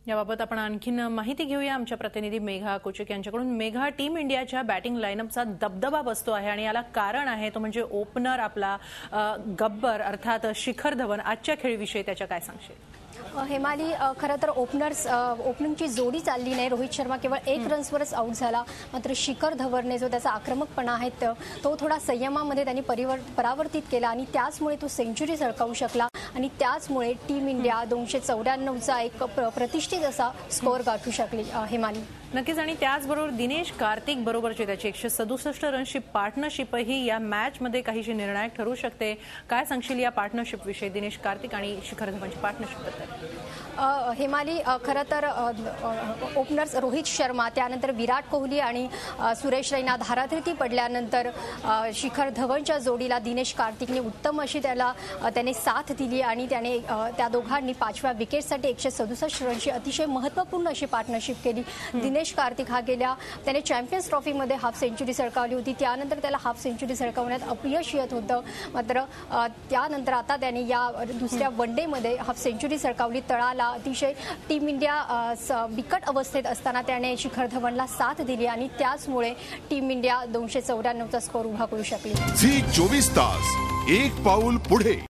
याबाबत आपण आणखीन माहिती घेऊया आमच्या प्रतिनिधी मेघा कोचक यांच्याकडून। मेघा, टीम इंडियाच्या बॅटिंग लाईनअपचा दबदबा बसतो आहे आणि याला कारण आहे तो म्हणजे ओपनर आपला गब्बर अर्थात शिखर धवन। आजच्या खेळीविषयी त्याच्या काय सांगशील? हेमाली, खरं तर ओपनिंगची जोडी चालली नाही। रोहित शर्मा केवळ 1 रन्सवरच आउट झाला, मात्र शिखर धवनने जो त्याचा आक्रमकपणा आहे तो थोडा संयमामध्ये त्यांनी परावर्तित केला आणि त्याचमुळे तो सेंचुरी झळकावू शकला आणि त्याचमुळे टीम इंडिया 294चा एक प्रतिष्ठित असा स्कोअर गाठू शकली। हेमाली, नक्कीच। आणि त्याचबरोबर दिनेश कार्तिक बरोबरची त्याची 167 रनची पार्टनरशिपही या मॅचमध्ये काहीशी निर्णायक ठरू शकते। काय सांगशील या पार्टनरशिप विषयी, दिनेश कार्तिक आणि शिखर धवनची पार्टनरशिप बद्दल? हेमाली, खरं तर ओपनर्स रोहित शर्मा, त्यानंतर विराट कोहली आणि सुरेश रैना धारातीर्थी पडल्यानंतर शिखर धवनच्या जोडीला दिनेश कार्तिकने उत्तम अशी त्याने साथ दिली आणि त्याने त्या दोघांनी 5व्या विकेटसाठी 167 रनची अतिशय महत्त्वपूर्ण अशी पार्टनरशिप केली। दिनेश कार्तिक हा त्याने चॅम्पियन्स ट्रॉफीमध्ये हाफ सेंचुरी झळकावली होती, त्यानंतर त्याला हाफ सेंचुरी झळकावण्यात अपयश येत होतं, मात्र त्यानंतर आता त्याने या दुसऱ्या वनडेमध्ये हाफ सेंचुरी झळकावली। तळाला अतिशय टीम इंडिया बिकट अवस्थेत असताना त्याने शिखर धवनला साथ दिली आणि त्याचमुळे टीम इंडिया 294चा स्कोअर उभा करू शकली। झी 24 तास, एक पाऊल पुढे।